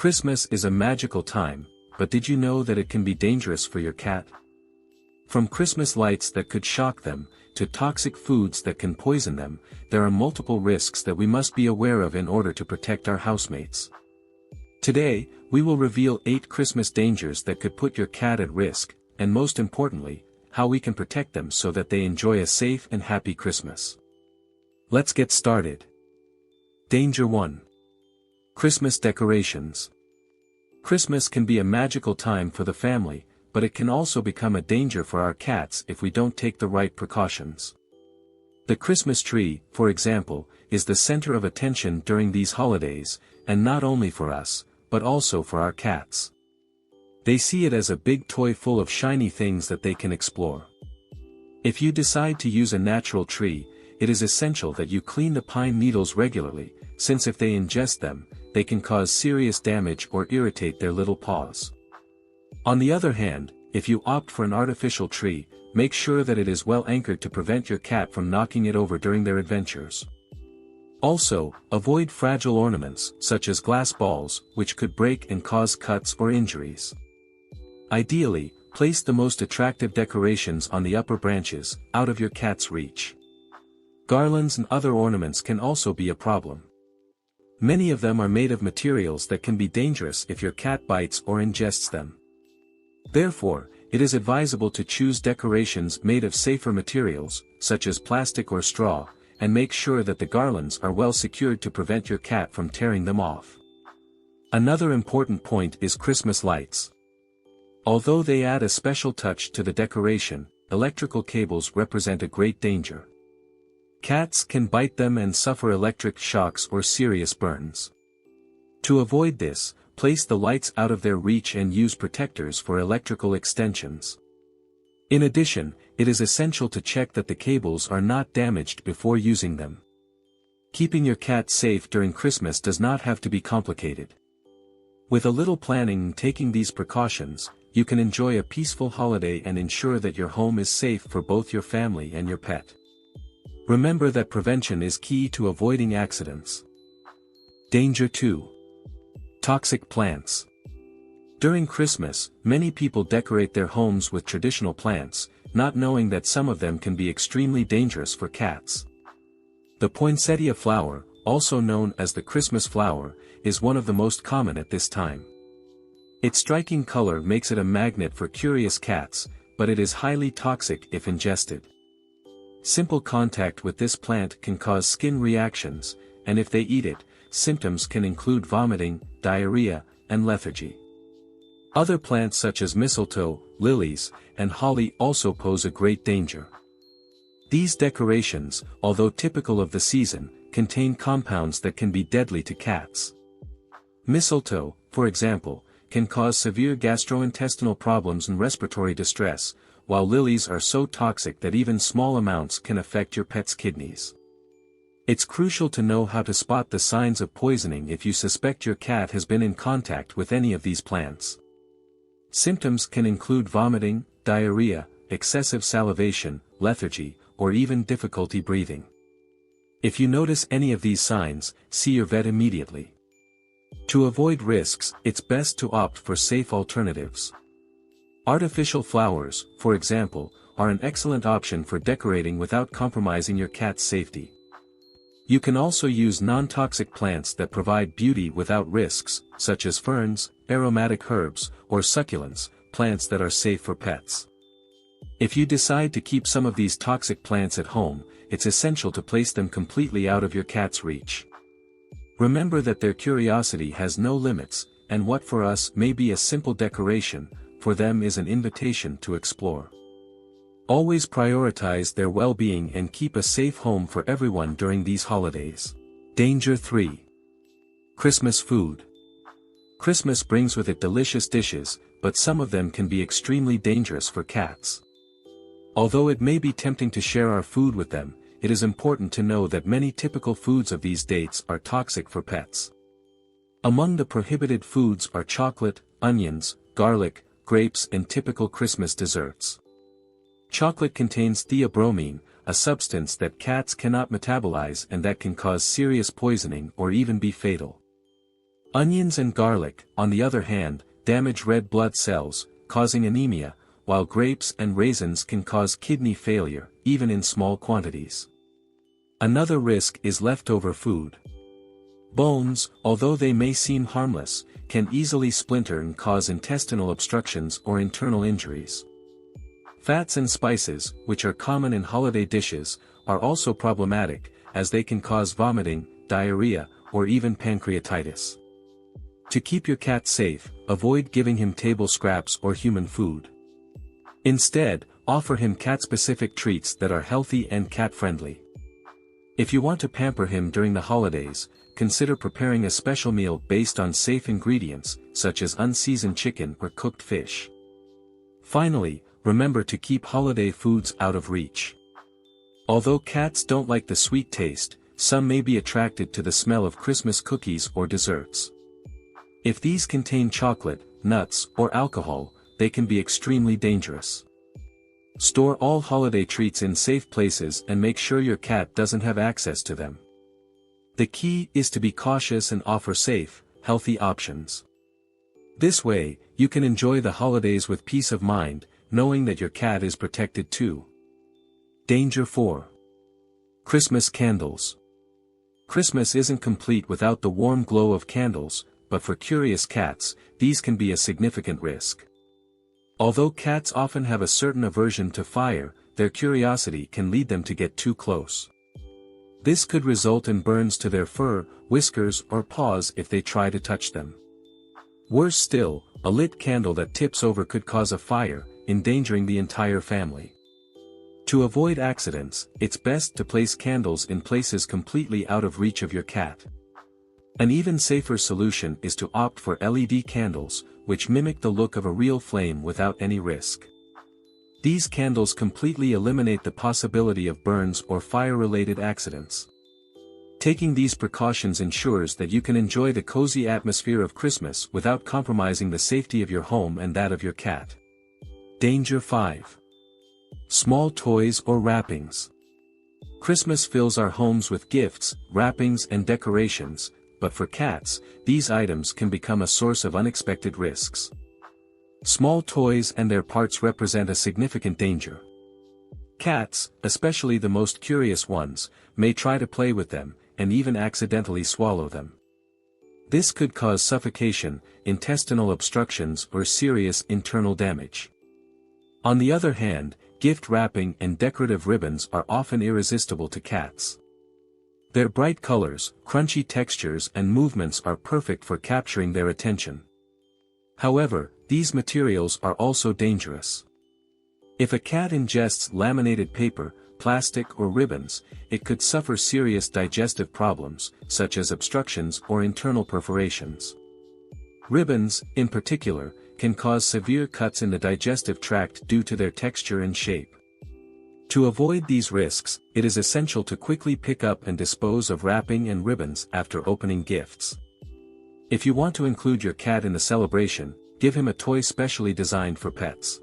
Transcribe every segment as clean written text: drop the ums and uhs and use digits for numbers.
Christmas is a magical time, but did you know that it can be dangerous for your cat? From Christmas lights that could shock them, to toxic foods that can poison them, there are multiple risks that we must be aware of in order to protect our housemates. Today, we will reveal 8 Christmas dangers that could put your cat at risk, and most importantly, how we can protect them so that they enjoy a safe and happy Christmas. Let's get started. Danger 1. Christmas decorations. Christmas can be a magical time for the family, but it can also become a danger for our cats if we don't take the right precautions. The Christmas tree, for example, is the center of attention during these holidays, and not only for us, but also for our cats. They see it as a big toy full of shiny things that they can explore. If you decide to use a natural tree, it is essential that you clean the pine needles regularly, since if they ingest them, they can cause serious damage or irritate their little paws. On the other hand, if you opt for an artificial tree, make sure that it is well anchored to prevent your cat from knocking it over during their adventures. Also, avoid fragile ornaments, such as glass balls, which could break and cause cuts or injuries. Ideally, place the most attractive decorations on the upper branches, out of your cat's reach. Garlands and other ornaments can also be a problem. Many of them are made of materials that can be dangerous if your cat bites or ingests them. Therefore, it is advisable to choose decorations made of safer materials, such as plastic or straw, and make sure that the garlands are well secured to prevent your cat from tearing them off. Another important point is Christmas lights. Although they add a special touch to the decoration, electrical cables represent a great danger. Cats can bite them and suffer electric shocks or serious burns. To avoid this, place the lights out of their reach and use protectors for electrical extensions. In addition, it is essential to check that the cables are not damaged before using them. Keeping your cat safe during Christmas does not have to be complicated. With a little planning and taking these precautions, you can enjoy a peaceful holiday and ensure that your home is safe for both your family and your pet. Remember that prevention is key to avoiding accidents. Danger 2. Toxic plants. During Christmas, many people decorate their homes with traditional plants, not knowing that some of them can be extremely dangerous for cats. The poinsettia flower, also known as the Christmas flower, is one of the most common at this time. Its striking color makes it a magnet for curious cats, but it is highly toxic if ingested. Simple contact with this plant can cause skin reactions, and if they eat it, symptoms can include vomiting, diarrhea, and lethargy. Other plants such as mistletoe, lilies, and holly also pose a great danger. These decorations, although typical of the season, contain compounds that can be deadly to cats. Mistletoe, for example, can cause severe gastrointestinal problems and respiratory distress, while lilies are so toxic that even small amounts can affect your pet's kidneys. It's crucial to know how to spot the signs of poisoning if you suspect your cat has been in contact with any of these plants. Symptoms can include vomiting, diarrhea, excessive salivation, lethargy, or even difficulty breathing. If you notice any of these signs, see your vet immediately. To avoid risks, it's best to opt for safe alternatives. Artificial flowers, for example, are an excellent option for decorating without compromising your cat's safety. You can also use non-toxic plants that provide beauty without risks, such as ferns, aromatic herbs, or succulents, plants that are safe for pets. If you decide to keep some of these toxic plants at home, it's essential to place them completely out of your cat's reach. Remember that their curiosity has no limits, and what for us may be a simple decoration, for them is an invitation to explore. Always prioritize their well-being and keep a safe home for everyone during these holidays. Danger 3. Christmas food. Christmas brings with it delicious dishes, but some of them can be extremely dangerous for cats. Although it may be tempting to share our food with them, it is important to know that many typical foods of these dates are toxic for pets. Among the prohibited foods are chocolate, onions, garlic, grapes, and typical Christmas desserts. Chocolate contains theobromine, a substance that cats cannot metabolize and that can cause serious poisoning or even be fatal. Onions and garlic, on the other hand, damage red blood cells, causing anemia, while grapes and raisins can cause kidney failure, even in small quantities. Another risk is leftover food. Bones, although they may seem harmless, can easily splinter and cause intestinal obstructions or internal injuries. Fats and spices, which are common in holiday dishes, are also problematic, as they can cause vomiting, diarrhea, or even pancreatitis. To keep your cat safe, avoid giving him table scraps or human food. Instead, offer him cat-specific treats that are healthy and cat-friendly. If you want to pamper him during the holidays, consider preparing a special meal based on safe ingredients, such as unseasoned chicken or cooked fish. Finally, remember to keep holiday foods out of reach. Although cats don't like the sweet taste, some may be attracted to the smell of Christmas cookies or desserts. If these contain chocolate, nuts, or alcohol, they can be extremely dangerous. Store all holiday treats in safe places and make sure your cat doesn't have access to them. The key is to be cautious and offer safe, healthy options. This way, you can enjoy the holidays with peace of mind, knowing that your cat is protected too. Danger 4. Christmas candles. Christmas isn't complete without the warm glow of candles, but for curious cats, these can be a significant risk. Although cats often have a certain aversion to fire, their curiosity can lead them to get too close. This could result in burns to their fur, whiskers, or paws if they try to touch them. Worse still, a lit candle that tips over could cause a fire, endangering the entire family. To avoid accidents, it's best to place candles in places completely out of reach of your cat. An even safer solution is to opt for LED candles, which mimic the look of a real flame without any risk. These candles completely eliminate the possibility of burns or fire-related accidents. Taking these precautions ensures that you can enjoy the cozy atmosphere of Christmas without compromising the safety of your home and that of your cat. Danger 5. Small toys or wrappings. Christmas fills our homes with gifts, wrappings and decorations, but for cats, these items can become a source of unexpected risks. Small toys and their parts represent a significant danger. Cats, especially the most curious ones, may try to play with them, and even accidentally swallow them. This could cause suffocation, intestinal obstructions or serious internal damage. On the other hand, gift wrapping and decorative ribbons are often irresistible to cats. Their bright colors, crunchy textures and movements are perfect for capturing their attention. However, these materials are also dangerous. If a cat ingests laminated paper, plastic or ribbons, it could suffer serious digestive problems, such as obstructions or internal perforations. Ribbons, in particular, can cause severe cuts in the digestive tract due to their texture and shape. To avoid these risks, it is essential to quickly pick up and dispose of wrapping and ribbons after opening gifts. If you want to include your cat in the celebration, give him a toy specially designed for pets.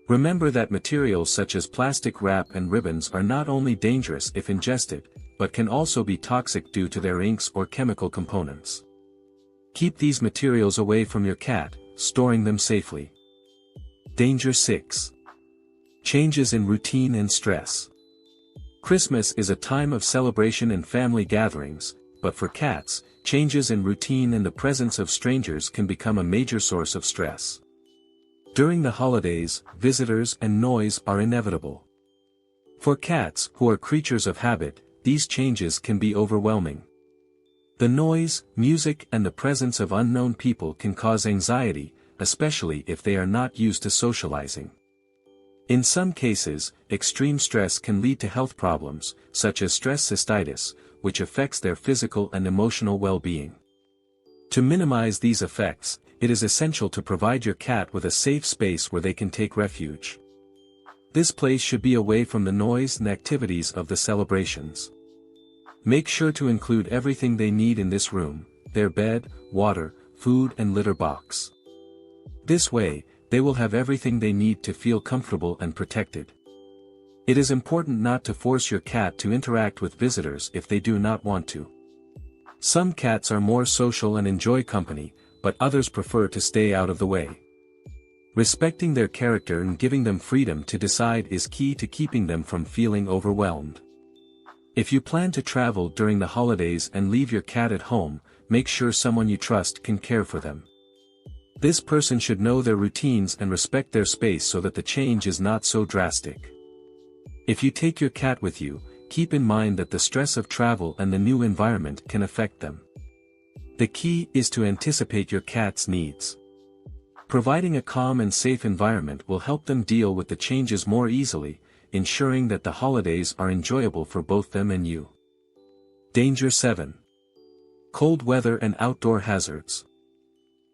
Remember that materials such as plastic wrap and ribbons are not only dangerous if ingested, but can also be toxic due to their inks or chemical components. Keep these materials away from your cat, storing them safely. Danger 6. Changes in routine and stress. Christmas is a time of celebration and family gatherings, but for cats, changes in routine and the presence of strangers can become a major source of stress. During the holidays, visitors and noise are inevitable. For cats, who are creatures of habit, these changes can be overwhelming. The noise, music and the presence of unknown people can cause anxiety, especially if they are not used to socializing. In some cases, extreme stress can lead to health problems, such as stress cystitis, which affects their physical and emotional well-being. To minimize these effects, it is essential to provide your cat with a safe space where they can take refuge. This place should be away from the noise and activities of the celebrations. Make sure to include everything they need in this room: their bed, water, food and litter box. This way, they will have everything they need to feel comfortable and protected. It is important not to force your cat to interact with visitors if they do not want to. Some cats are more social and enjoy company, but others prefer to stay out of the way. Respecting their character and giving them freedom to decide is key to keeping them from feeling overwhelmed. If you plan to travel during the holidays and leave your cat at home, make sure someone you trust can care for them. This person should know their routines and respect their space so that the change is not so drastic. If you take your cat with you, keep in mind that the stress of travel and the new environment can affect them. The key is to anticipate your cat's needs. Providing a calm and safe environment will help them deal with the changes more easily, ensuring that the holidays are enjoyable for both them and you. Danger 7. Cold weather and outdoor hazards.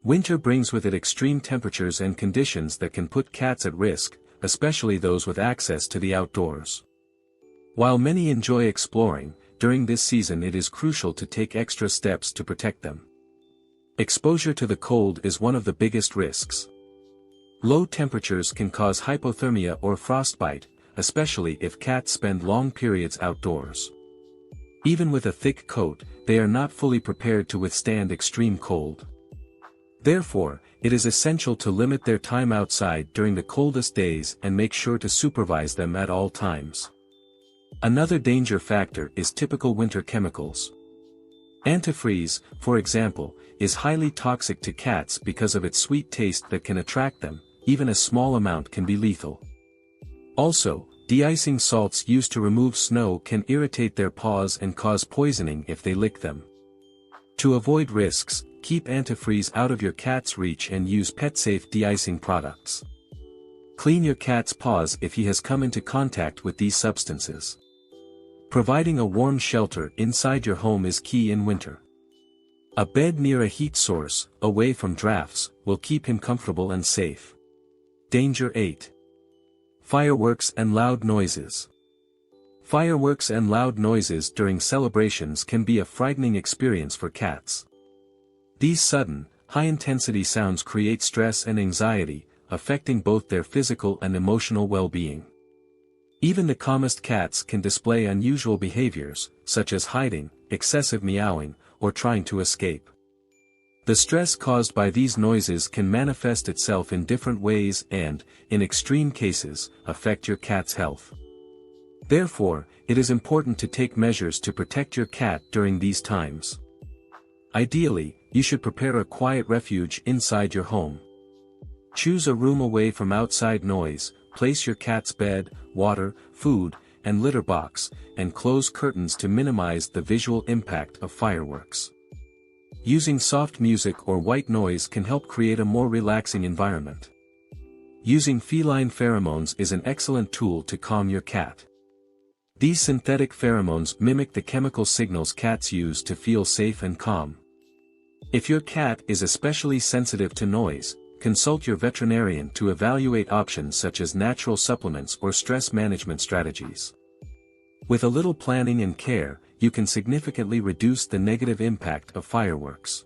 Winter brings with it extreme temperatures and conditions that can put cats at risk, especially those with access to the outdoors. While many enjoy exploring, during this season it is crucial to take extra steps to protect them. Exposure to the cold is one of the biggest risks. Low temperatures can cause hypothermia or frostbite, especially if cats spend long periods outdoors. Even with a thick coat, they are not fully prepared to withstand extreme cold. Therefore, it is essential to limit their time outside during the coldest days and make sure to supervise them at all times. Another danger factor is typical winter chemicals. Antifreeze, for example, is highly toxic to cats because of its sweet taste that can attract them. Even a small amount can be lethal. Also, de-icing salts used to remove snow can irritate their paws and cause poisoning if they lick them. To avoid risks, keep antifreeze out of your cat's reach and use pet-safe de-icing products. Clean your cat's paws if he has come into contact with these substances. Providing a warm shelter inside your home is key in winter. A bed near a heat source, away from drafts, will keep him comfortable and safe. Danger 8. Fireworks and loud noises. Fireworks and loud noises during celebrations can be a frightening experience for cats. These sudden, high-intensity sounds create stress and anxiety, affecting both their physical and emotional well-being. Even the calmest cats can display unusual behaviors, such as hiding, excessive meowing, or trying to escape. The stress caused by these noises can manifest itself in different ways and, in extreme cases, affect your cat's health. Therefore, it is important to take measures to protect your cat during these times. Ideally, you should prepare a quiet refuge inside your home. Choose a room away from outside noise, place your cat's bed, water, food, and litter box, and close curtains to minimize the visual impact of fireworks. Using soft music or white noise can help create a more relaxing environment. Using feline pheromones is an excellent tool to calm your cat. These synthetic pheromones mimic the chemical signals cats use to feel safe and calm. If your cat is especially sensitive to noise, consult your veterinarian to evaluate options such as natural supplements or stress management strategies. With a little planning and care, you can significantly reduce the negative impact of fireworks.